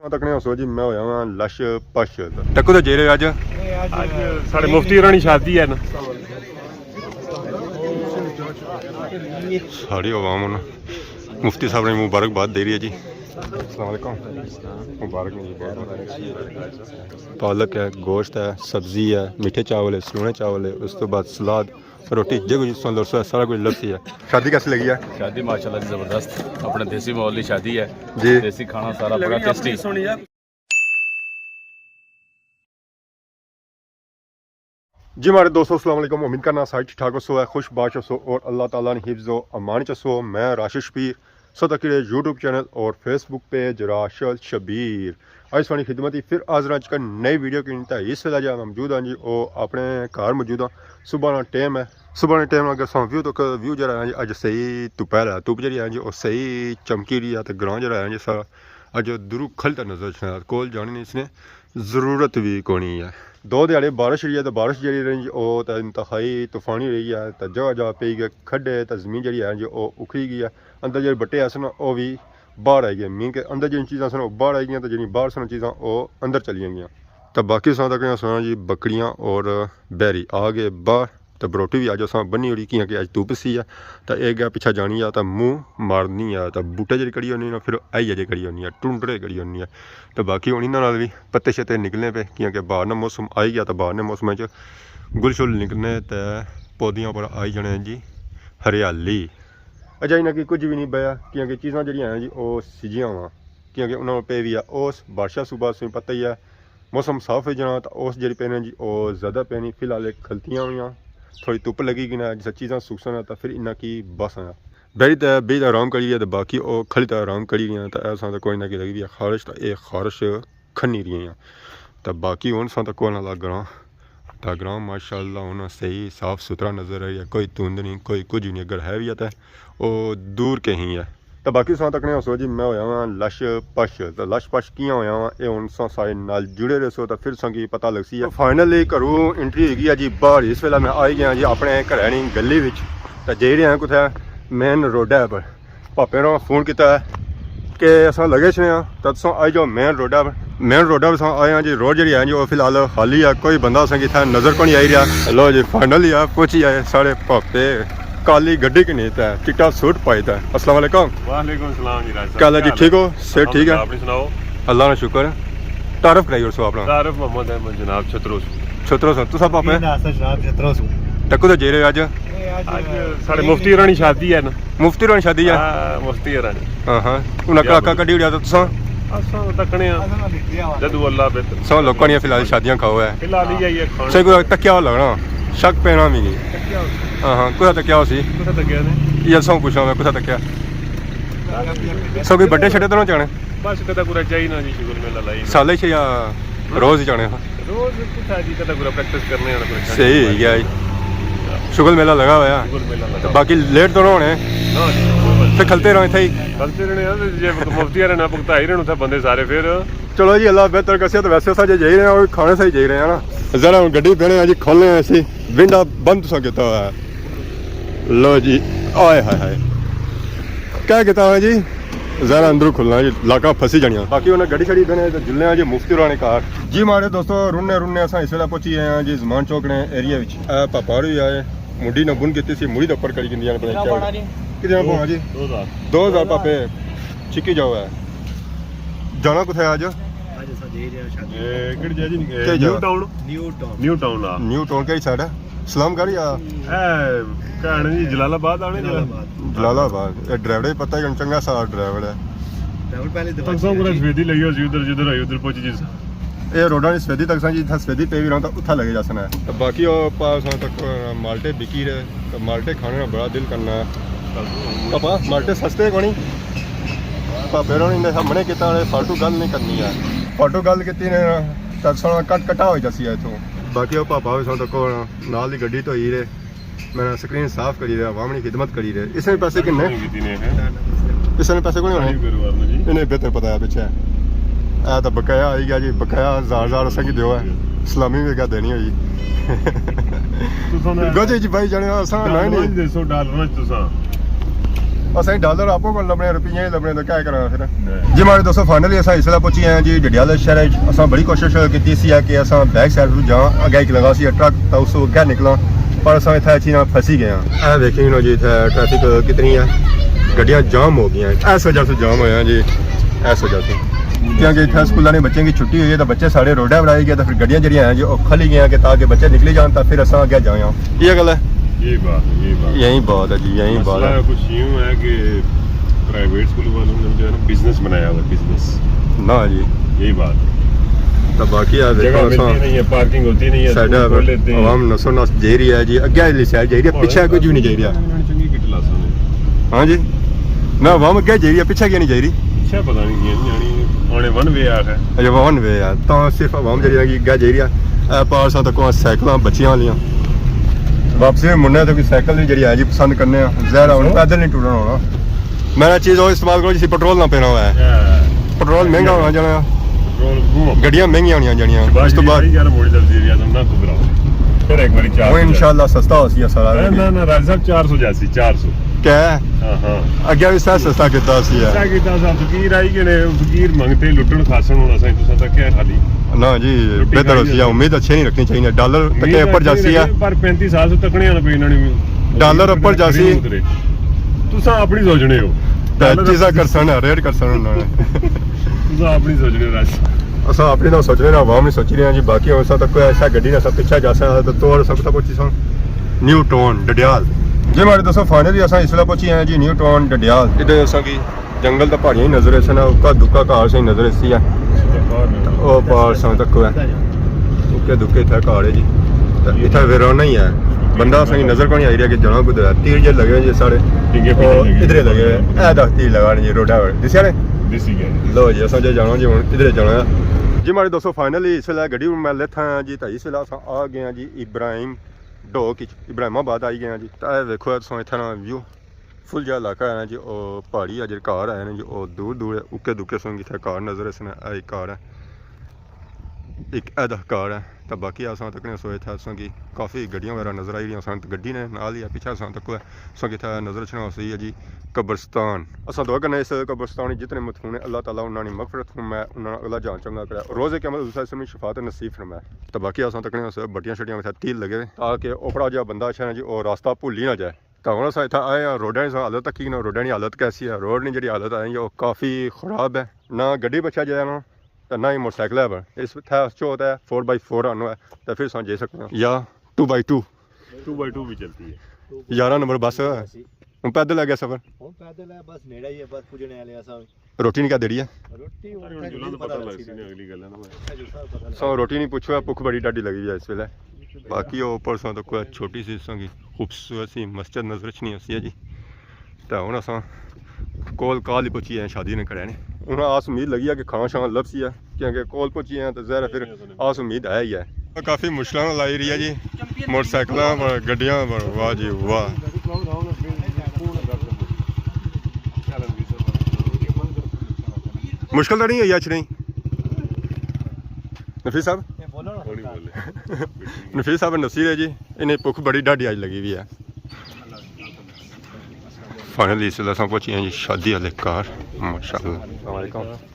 तकने हसो जी मैं होया हां लश पश टक्को तो जेरे आज साढ़े मुफ्ती होरां दी शादी है ना साड़ी आवाम मुफ्ती साहब ने मुबारकबाद दे रही है जी। अस्सलाम वालेकुम मुबारक जी। पालक है, गोश्त है, सब्जी है, मीठे चावल है, सलूने चावल है, उस तो बाद सलाद रोटी जो कुछ सारा कुछ लस्सी है। शादी कैसी लगी है? शादी माशाल्लाह जबरदस्त अपने देसी माहौल की शादी है जी। देसी खाना सारा बड़ा टेस्टी। जी हमारे दोस्तों अस्सलाम वालेकुम। उम्मीद करना साइड ठीक ठाक हो है, खुश बाश हो और अल्लाह ताला ने हिफ्ज़ व अमान चसो। मैं राशिद शबीर सतकीरे यूट्यूब चैनल और फेसबुक पेज राशिद शबीर आज वाली खिदमत ही फिर हाज़र आज का नई वीडियो की इस वेला जो मौजूद हाँ जी वो अपने घर मौजूद हाँ। सुबह का टाइम है, सुबह के टाइम अगर व्यू तो व्यू जरा है जी अज सही दोपहर है, धुप जी है जी और सही चमकी रही है तो ग्रां जरा है जी सारा अज दुरू खलता नजर कोल जाने नहीं इसने ज़रूरत भी कोनी है। दो दिहाड़े बारिश रही है तो बारिश जी रही वो तो इंतहाई तूफानी रही है तो जगह जगह पी गए खड्डे तो जमीन जी है जी वो उखड़ी गई है। अंदर जो बट्टे है सन वो भी बाहर आई गए, मीन के अंदर जो चीज़ा सन बाहर आई गई तो जी बाहर सन चीज़ा वो अंदर चली गई। तो बाकी सा तक सुना जी बकरियाँ और बैरी आ गए बाहर तो बरोटी भी अज अस बनी उड़ी कि अज धुप सी है तो एक गया पिछा जानी है तो मुँह मारनी है तो बूटे जी कड़ी होनी फिर आई अजे कड़ी होनी है टुंडरे कड़ी होनी है। तो बाकी हूँ इन्होंने भी पत्ते शत्ते निकलने पे क्योंकि बाहर ना मौसम आई गया तो बाहर ने मौसम गुल शुल निकलने तो पौधियां पर आई जाने जी हरियाली अजाई ना कि कुछ भी नहीं बया क्योंकि चीज़ा जी जी वो सिजियां वा क्योंकि उन्होंने पे भी है उस बारिशा सुबह से पता ही है मौसम साफ हो जाना तो उस जी पैने जी वो ज़्यादा पैनी फिलहाल खलतियाँ हुई थोड़ी धुप लगी कि ना जिस चीज़ा सुखसन तो फिर इन्ना की बस आया बेरी तो बेई तो आराम करी है तो बाकी वो खली तो आराम करी रही तो ऐसा तो कोई ना कि लगी है खारिश तो ये खारिश खनी रही हैं तो बाकी हूँ सा तो कोई ना ग्रां तो ग्रां माशाल्लाह हूँ सही साफ सुथरा नज़र आ रही है, कोई धुंध नहीं कोई कुछ नहीं, अगर है भी है तो वो दूर के ही है। तो बाकी सा तक नहीं हसो जी मैं होया हाँ लश पश तो लश पश किया होया हाँ ये हूँ सारे नाल जुड़े रहे सो तो फिर संगी पता लगसी है। फाइनली घरों एंट्री हैगी है जी बाहर इस वेला मैं आई गया जी अपने घरैनी गली विच तो जे रहे हैं कुछ मेन रोडा पर पापे ने फोन किया कि अस लगे छे तो तुम आई जाओ मेन रोडा पर आए हैं जी। रोड जी है जी वो फिलहाल खाली है, कोई बंदा असें इतना नज़र को नहीं आई रहा। लो जी फाइनली आप पहुंची आए सारे पापे काली गड्डी की नहीं था चिट्टा सूट पाई था। अस्सलाम वालेकुम। वालेकुम सलाम जी राज क्या जी ठीक हो सेहत ठीक है? आपने सुनाओ अल्लाह का शुक्र है। तारफ कराइए सो अपना तारफ मोहम्मद अहमद जनाब छत्रों तो सब पापे टक्को तो जे रहे आज साढ़े मुफ्ती होरां दी शादी है ना मुफ्ती होरां शादी है मुफ्ती होरां दी हाँ हाँ उन्हें काका कड्डी उड़िया तो तुसा असां तकने जदू अल्लाह बेहतर सब लोगों ने फिलहाल शादियां खाओ है फिलहाल ही आई है खाने से कोई तकिया लगना शक पैना भी नहीं हाँ हाँ कुछ तकिया हो सी कुछ तकिया ने ये सब पूछा मैं कुछ तकिया सब कोई बड्डे छड़े तो ना जाने बस कदा पूरा चाहिए ना जी शुगर मेला लाई साले से या रोज ही जाने रोज कुछ जी कदा पूरा प्रैक्टिस करने आना सही है यार शुगर मेला लगा हुआ है तो बाकी लेट तो ना होने फिर खलते रहो थे मुफ्ती ना भुगता ही रहने थे बंदे सारे फिर चलो जी अल्लाह बेहतर कसे तो वैसे सा जाई रहे हैं और खाने से ही जाई रहे हैं ना जरा गड्डी पहने जी खोलने ऐसी विंडा बंद सा किया हुआ है। लो जी आए हाय हाय क्या किया हुआ जी जरा अंदर खुलना जी लाका फंसी जानिया। बाकी उन्हें गड्डी छड़ी पहने तो जुलने जी मुफ्ती होरां कार जी हमारे दोस्तों रुन्ने अस इस वेला पहुंची गए हैं जी जमान चौक ने एरिया पापा भी आए मुंडी ने बुन की सी मुड़ी उपर करी कि कितने पाना जी 2000 पापे चिक्की जाओ है जाना कुछ आज न्यू टाउन कई साइड है सलाम कर या जी जलालाबाद आने जलालाबाद ये ड्राइवर पता है चंगा सा ड्राइवर है सफेदी लगी उधर जिधर आई उधर पहुंची जी ये रोडा ने सफेदी तक जी सफेदी पे भी रहा उथा लगे जासना है। तो बाकी पास तक माल्टे बिकी रहे तो माल्टे खाने का बड़ा दिल करना है पापा माल्टे सस्ते कोनी पापे ने सामने किता फालतू गल नहीं करनी है फालतू गल की सोना कट कटा हो जासी है इतों। बाकी पापा भी तक नाल ही गड्डी धोई रहे मैंने स्क्रीन साफ करी रहे आवाम की खिदमत करी रहे। इसने पैसे किन्ने इसने पैसे को नहीं इन्हें बेहतर पता है पिछे ए तो बकाया आई गया जी बकाया हजार असा की दो है सलामी भी क्या देनी हुई गजे जी भाई जाने नहीं असें डॉलर आपको को लभने रुपये ही लभने तो क्या करा फिर जी हमारे दोस्तों फाइनली असां इसला पहुंची हैं जी डडियाल शहर असां बड़ी कोशिश की सी है कि असां बैक साइड तो जा अगे एक लगा सी ट्रक तो उस क्या निकला पर असां इतना अच्छी ना फंसी गए हैं देखिए नो जी इतना ट्रैफिक कितनी है गड्डियां जाम हो गई हैं इस वजह से जाम होया जी इस वजह से क्योंकि इतना स्कूलों ने बच्चों की छुट्टी हुई है तो बच्चे सारे रोडा बनाए गए तो फिर गड्डियां जड़ियां हैं जो खली गई कि ताकि बच्चे निकली जान तो फिर असां आगे जाए ये गल है यही बात है जी यही बात है कुछ यूं है कि प्राइवेट स्कूल वालों ने जो है ना बिजनेस बनाया हुआ बिजनेस ना जी यही बात है तो बाकी आ जगह मिलती नहीं है पार्किंग होती नहीं है साडा आवाम नसो नस जा रही है जी अगे वाली साइड जा रही है पीछे कुछ भी नहीं जा रहा चंगी किट लासा ने हाँ जी ना आवाम अगे जा रही है पीछे क्यों नहीं जा रही पीछे पता नहीं जानी आने वन वे आ है अच्छा वन वे है तो सिर्फ आवाम जी अगे जा रही है पास तक साइकिल बच्चियां वालियां वापसी में मुन्ने तो कोई साइकिल नहीं जी है जी पसंद करने जहर हम पैदल नहीं टूरना होना मैंने चीज़ और इस्तेमाल करो जिसे पेट्रोल ना पीना हुआ है पेट्रोल महंगा होना जाना गड्डियां महंगियां होनी जानियां उस तो बाद फिर एक बारी वो इंशाल्लाह सस्ता हो सी सारा ना राज साहब 400 जासी 400 क्या हां अगे भी सस्ता कितना सी है सस्ता कितना सा फकीर आई के ने फकीर मंगते लुटण खासन होना सा तुसा तक क्या खाली ना जी बेहतर होती है उम्मीद अच्छी नहीं रखनी चाहिए डॉलर तक ऊपर जासी है पर 35 साल से तकने आना पे इन्होंने डॉलर ऊपर जासी तुसा अपनी सोचने हो चीज़ा करसन है रेट करसन उन्होंने तुसा अपनी सोचने राज असा अपनी ना सोच रहे ना आवाम नहीं सोच रहे हैं जी बाकी ऐसा तक कोई ऐसा गड्डी ना सब पीछे जा सकता तो तोड़ सकता कुछ न्यू टाउन डडियाल जी हमारे दोस्तों फाइनली असा इसला पहुंची हैं जी न्यू टाउन डडियाल इधर असा की जंगल तो पहाड़ियां ही नजर ऐसा ना उका दुक्का कार से नजर ऐसी है ओ पार सा तक है उके दुक्के था कार है जी इतना वेराना ही है बंदा सही नजर को नहीं आई रहा कि जाना कुछ तीर जे लगे जी सारे इधर लगे ए 10 तीर लगा जी रोडा दिसिया ने लो जी असा जाना जी इधर जाना जी हमारे दोस्तों फाइनली इसलिए गड्डी मैं लेता हाँ जी तो इसलिए अस आ गए जी इब्राहिम डोक इब्राहिमाबाद आई गए जी तो देखो इतना व्यू फुल जहा इलाका है जी और पहाड़ी है जी कार है जी और दूर दूर उके दुके संग इतना कार नजर इसने आई कार है एक ऐदा कार है तो बाकी अस तक सोए था असा की काफ़ी गड्डियां वगैरह नजर आई रही गड्डी ने नाल ही पिछा अस तक सो कि नजर छना सही है जी कब्रस्तान असा दुआ करना इस कब्रस्तान जितने मथून अल्लाह ताला उन्होंने मगफरत फरमाए उन्होंने अगला जान चंगा कराए रोज़ के अमल उसमें शफात नसीब फरमाए तो बाकी अस तक बट्टियां शट्टियां में तील लगे ताकि ओपड़ा जहा बंदा अच्छा जी और रास्ता भूल ही ना जाए तो हम अस इतना आए हैं रोडा की हालत तक ना रोडा की हालत कैसी है रोड की जी हालत आई वो काफ़ी ख़राब है ना गड्डी बचा जाए ना तो ना ही मोटरसाइकिल है पर इस जो होता है 4x4 आना है तो फिर सौ जा सकते हैं या 2x2 भी चलती है 11 नंबर बस हम पैदल आ गया सफर पैदल है बस नेड़ा ही है बस पुजने वाले साहब रोटी नहीं क्या देरी है सो रोटी नहीं पूछो भुख बड़ी डाडी लगी है इस वेले बाकी ऊपर सो तो कोई छोटी सी की खूबसूरत सी मस्जिद नजर च नहीं आसी है जी तो हूँ अस कोल काल ही पहुंची है शादी ने कराने हूँ आस उम्मीद लगी है कि खाना शाना लभसी है क्योंकि कोल पहुंची है तो जहर फिर आस उम्मीद है ही है काफ़ी मुश्किल लाई रही है जी मोटरसाइकिल गड्डियां वाह जी वाह मुश्किल तो नहीं है याच नहीं नफीस साहब नफीस साहब नसीर है जी इन्हें भुख बड़ी ढाडी अज लगी हुई है फाइनली इसलिए अस पहुंची हैं जी शादी वाले कार माशाल्लाह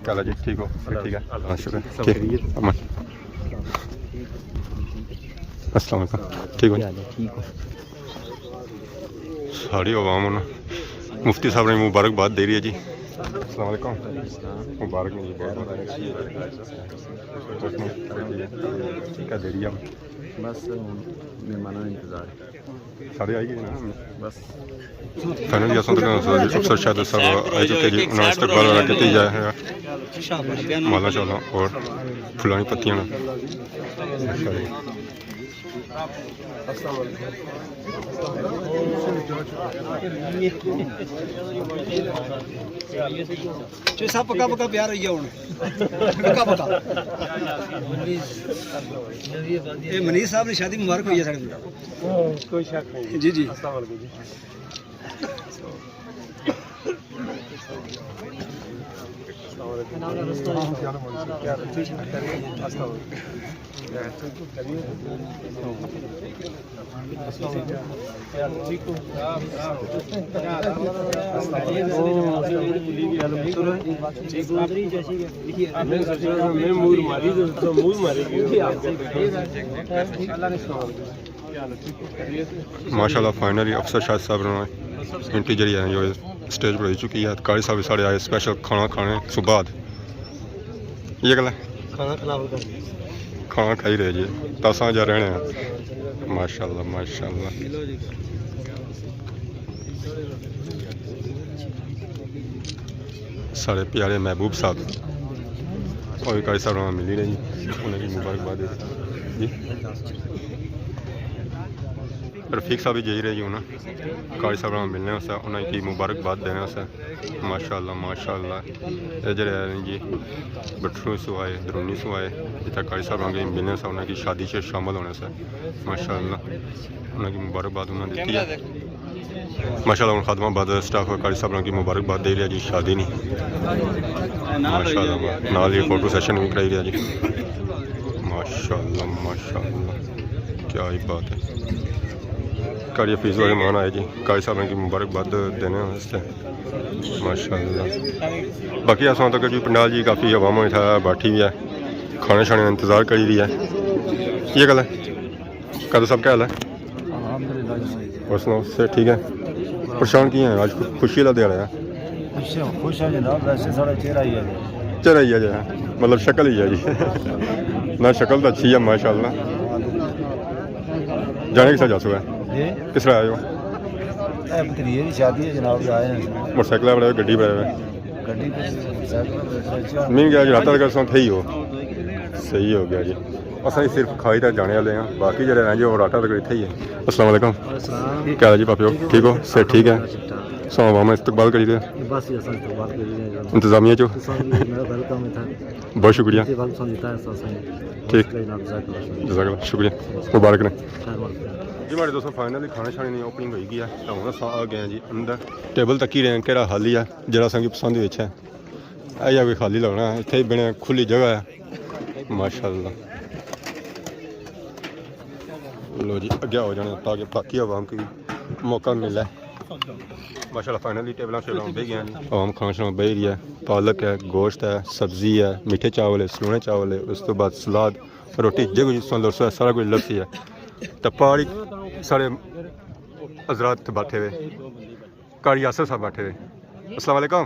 क्या जी ठीक हो ठीक है अस्सलाम वालेकुम ठीक हो सारी आवाम मुफ्ती साहब ने मुबारकबाद दे रही है जी अस्सलाम वालेकुम मुबारक नहीं क्या दे रही है बस मेहमानों इंतजार सारे आई गए ना बस फाइनली अफसर शायद सब आ चुके जी उन्होंने इस्तकबाल वगैरह किया जाए है माला शाला और फुलानी पत्तियाँ सब पक्का पक्का प्यार हो गया पक्का पक्का ये मनीष साहब ने शादी मुबारक हुई है साढ़े कोई शक नहीं जी जी माशाल्लाह फाइनली अफसर शाह साहब ने एंट्री जी है जो स्टेज पर हो चुकी है। कारी साहब साढ़े आए स्पेशल खाना खाने सुबाद ये गल है खाना खाई रहे जी दस जा रहने हैं। माशाल्लाह माशाल्लाह साढ़े प्यारे महबूब साहब और कारी साहब मिली ने जी उन्हें मुबारकबाद जी। रफीक साहब भी जाई रहे जी उन्हें कारी साहब मिलने वास्ते उन्हें की मुबारकबाद देने वास्ते। माशाल्लाह माशाल्लाह ये जड़े जी बटरू सुआए दरूनी सुआए जितना कारी साहब के मिलने से उन्हें की शादी से शामिल होने से माशाल्लाह उन्हें की मुबारकबाद उन्हें दी है। माशाल्लाह उन खदमाबाद स्टाफ कारी साहब की मुबारकबाद दे रहा जी शादी नहीं माशाल्लाह नाल ही फोटो सेशन भी कराई रहा जी। माशाल्लाह माशाल्लाह क्या ही बात है। कारी फीस वाले मान आए जी कारी साहब की मुबारकबाद देने वास्ते माशाल्लाह। बाकी असां तक जी पंडाल जी काफ़ी अवाम इतना बैठी हुई है खाने शाने का इंतज़ार करी रही है। ये गल है कद सब क्या हाल है और सुनाओ से ठीक है परेशान की है आज खुशी का दिहाड़ा है। खुश है जनाब वैसे सारा चेहरा ही है चेहरा ही है जी मतलब शक्ल ही है जी ना शक्ल तो अच्छी है माशाल्लाह। जाने किस जासू है किस तरह आए हो भतीजे की शादी है जनाब आए हैं मोटरसाइकिल पर गड्डी पर गड्डी मिल गया जी रात तक थे ही हो सही हो गया जी। असा सिर्फ खाई तो जाने वाले हैं बाकी जो हैं जो राटा तक इतना ही है। अस्सलाम वालेकुम क्या हाल जी पापियो ठीक हो से ठीक है सो वामा इस्तकबाल करी दे इंतजामिया चो बहुत शुक्रिया ठीक जज़ाकल्लाह शुक्रिया मुबारक ने जी। हमारे दोस्तों फाइनली खाने शाने की ओपनिंग हो गई है तो हम आ गए जी अंदर टेबल तक ही रहे केड़ा खाली है जरा असें पसंद है ऐसा कोई खाली लगना इतने ही बने खुली जगह है माशाल्लाह। लो जी अगे हो जाने ताकि बाकी आवाम को भी मौका मिले। माशाल्लाह फाइनली टेबल शेबल बह गए जी आवाम खाना शाना बह रही है। पालक है गोश्त है सब्जी है मीठे चावल है सलूने चावल है उस तो बाद सलाद रोटी जो कुछ लफ्स है सारा कुछ लफ्सी है। तो पहाड़ी सारे हजरात बैठे हुए कारी यासर साहब बैठे हुए। अस्सलाम वालेकुम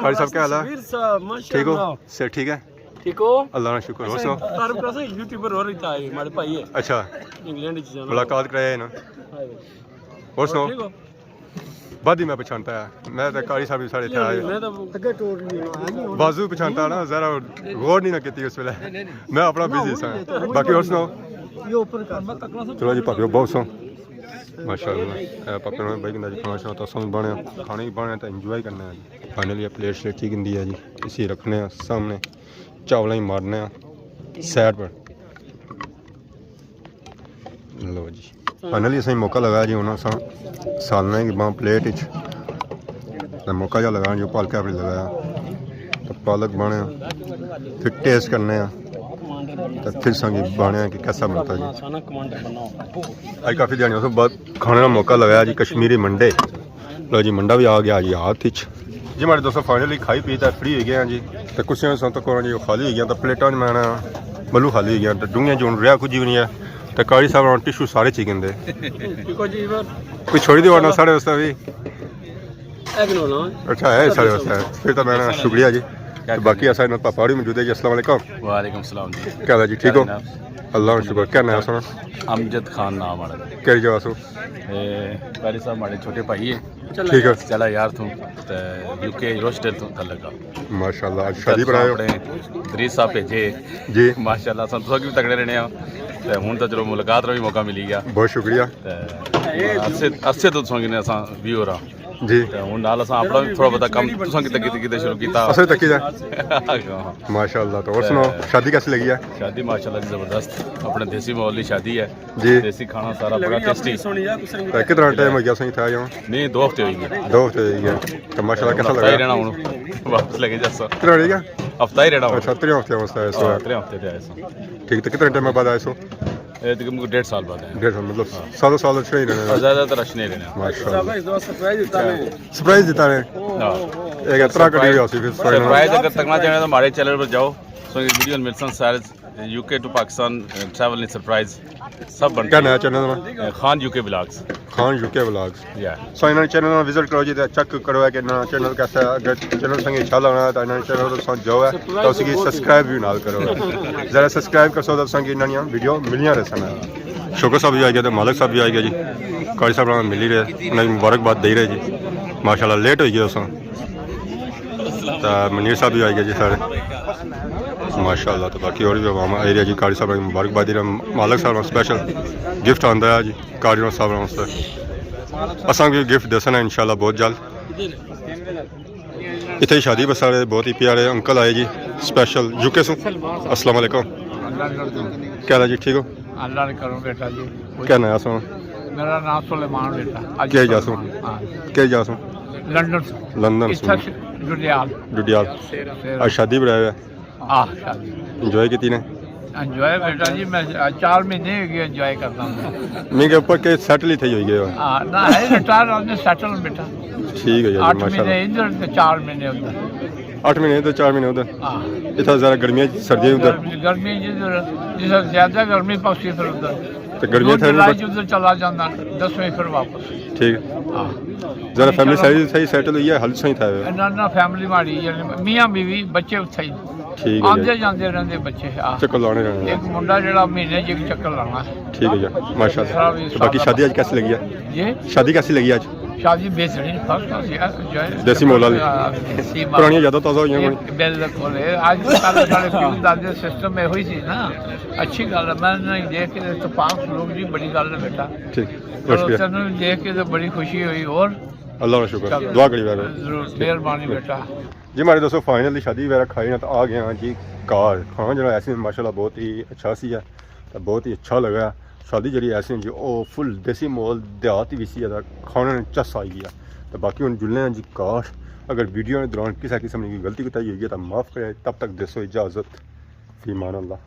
कारी साहब क्या हाल है ठीक हो से ठीक है ठीक हो अल्लाह का शुक्र हो सो यूट्यूबर हो रही था हमारे भाई है अच्छा इंग्लैंड मुलाकात कराया है ना और सुनो बाद ही मैं पहचानता है मैं तो कारी साहब साढ़े थे आए बाजू पहचानता ना जरा गौर नहीं ना की उस वेले मैं अपना बिजी सा बाकी और सुनो चलो जी पापियो बहुत सो माशाल्लाह पापे ने भाई कहना जी खाना शाना तो असां बने खाने ही बने तो इंजॉय करना है। फाइनली प्लेट श्लेट ठीक होंगी है जी इसी रखने सामने चावल ही मारने साइड पर। लो जी फाइनली असें मौका लगा जी उन्होंने सालने की बां प्लेट मौका जा लगा जो पालका पर लगाया तो पालक बने फिर टेस्ट करने तो फिर संगी बने कि कैसा बनता जी। आज काफ़ी दिहाड़ियों से बाद खाने का मौका लगाया जी कश्मीरी मंडे। लो जी मंडा भी आ गया जी हाथ जी हमारे दोस्तों फाइनली खाई पी तो फ्री हो गए हैं जी तो कुर्सियां तो जी खाली हो गई तो प्लेटा मैं बलू खाली हो गया तो डूंगियां जो रहा कुछ भी नहीं है तो कारी साहब टिशू सारे चिकन दे कोई छोड़ी दो वरना साढ़े वास्ते भी अच्छा है साढ़े वास्ते फिर तो मैं शुक्रिया जी। तो बाकी ऐसा पापा भी मौजूद है जी। अस्सलाम वालेकुम वालेकुम सलाम जी क्या हाल जी ठीक हो अल्लाह का शुक्र क्या नाम सुना अमजद खान नाम हमारा कई जगह सो कारी साहब हमारे छोटे भाई है ठीक है चला यार तू यूके रोस्टर तू तलक माशाल्लाह आज शादी पर आए हो दरीस साहब भेजे जी माशाल्लाह तुस भी तगड़े रहने हूँ तो चलो मुलाकात का भी मौका मिली गया बहुत शुक्रिया अरसे तो तुसें असां व्यूअर हाँ जी ਤੇ ਹੁਣ ਨਾਲ ਅਸਾਂ ਆਪਣਾ ਵੀ ਥੋੜਾ ਬਹੁਤਾ ਕੰਮ ਤੁਸਾਂ ਕਿਤੇ ਸ਼ੁਰੂ ਕੀਤਾ असर तक की जाए हाँ। माशाल्लाह। तो और सुनाओ शादी कैसी लगी है शादी माशाल्लाह जी जबरदस्त अपने देसी माहौल की शादी है जी। देसी खाना सारा बड़ा टेस्टी तो कितना टाइम हो गया सही था जाऊँ नहीं 2 हफ्ते हुई है 2 हफ्ते हो गया तो माशाल्लाह कैसा हफ्ता ही लगा रहना हूँ वापस लगे जा सो कितना रहेगा हफ्ता ही रहना हूँ अच्छा 3 हफ्ते वास्ते आए सो 3 हफ्ते थे ऐसा ठीक तो कितने टाइम बाद आए सो ये तकरीबन 1.5 साल बाद है 1.5 मतलब सालों अच्छा ही रहना ज़्यादातर रश नहीं रहना माशाल्लाह सरप्राइज देता है एक यात्रा करी हुई होती फिर सरप्राइज अगर तकना चाहें तो हमारे चैनल पर जाओ सो ये वीडियो मिलसन सारे UK to Pakistan travel in surprise सब बनते क्या नया चैनल है Khan UK blogs Khan UK vlogs या सो इन्होंने चैनल विजिट करो जी चेक करो है कि ना चैनल कैसा है अगर चैनल संगे अच्छा लगना है तो इन्होंने चैनल तो जो है तो उसकी सब्सक्राइब भी नाल करो ज़रा सब्सक्राइब कर सो तो संगे इन्होंने वीडियो मिलियाँ रह सन शोकर साहब भी आ गया तो मालिक साहब भी आ गया जी कारी साहब मिल ही रहे उन्हें मुबारकबाद दे रहे जी माशाल्लाह लेट हो गया उस तो मनीर साहब भी आ गया जी सारे माशाल्लाह। तो बाकी और भी आवाम आई रही है जी कारी साहब मुबारकबाद दे रहे मालिक साहब स्पेशल गिफ्ट आंदा है जी कारी साहब वास्ते असा भी गिफ्ट दसना इंशाल्लाह बहुत जल्द इतने शादी बस सारे बहुत ही प्यारे अंकल आए जी स्पेशल यूके से अस्सलाम वालेकुम क्या हाल है जी ठीक हो अल्लाह ने करो बेटा जी क्या नया सुनो मेरा नाम सुलेमान बेटा क्या जासू क्या जासू लंदन लंदन इत्थे डुडियाल डुडियाल आज शादी बनाया हुआ शादी इंजॉय की ने एंजॉय बेटा जी मैं 4 महीने हो गए एंजॉय करता हूँ मैं के ऊपर के सेटल ही थे हो गए ना है रिटायर आपने सेटल बेटा ठीक है जी 8 महीने माशाल्लाह इधर तो 4 महीने उधर 8 महीने तो 4 महीने उधर हाँ इतना ज़रा गर्मियाँ सर्दियाँ उधर गर्मी जिधर जिधर ज्यादा गर्मी पहुंची फिर उधर तो गर्मियाँ थे उधर चला जाता 10वें फिर वापस ठीक हाँ ज़रा फैमिली सही सेटल हुई है हल सही था ना फैमिली माड़ी मियाँ बीवी बच्चे उत्थे ही ठीक है आते जाते रहते बच्चे चक्कर लाने रहने एक मुंडा जरा महीने च एक चक्कर लाना ठीक है जी माशाल्लाह। तो बाकी शादी आज कैसी लगी है ये शादी कैसी लगी आज शादी बेहतरीन फर्स्ट क्लास यार देसी मौला ली पुरानी यादें ताज़ा हुई हैं बिल्कुल आज सारे प्यूर दादे सिस्टम में हुई थी ना अच्छी गल है मैंने देख के इत्तेफाक लोग जी बड़ी गल है बेटा ठीक तेन शुक्रिया देख के तो बड़ी खुशी हुई और अल्लाह का शुक्र दुआ करी बार जरूर मेहरबानी बेटा जी हमारे दोस्तों फाइनली शादी वगैरह खाई ना तो आ गए हैं जी कार खाना जो ऐसे माशाल्लाह बहुत ही अच्छा सी है तो बहुत ही अच्छा लगा शादी जी ऐसी जी ओ फुल देसी माहौल देहात भी सी खाने ने चस आई गया तो बाकी हम जुलने हैं जी कार अगर वीडियो के दौरान किसी किस्म की गलती कोताही हुई है तो माफ़ करें तब तक दसो इजाज़त फी मान अल्लाह।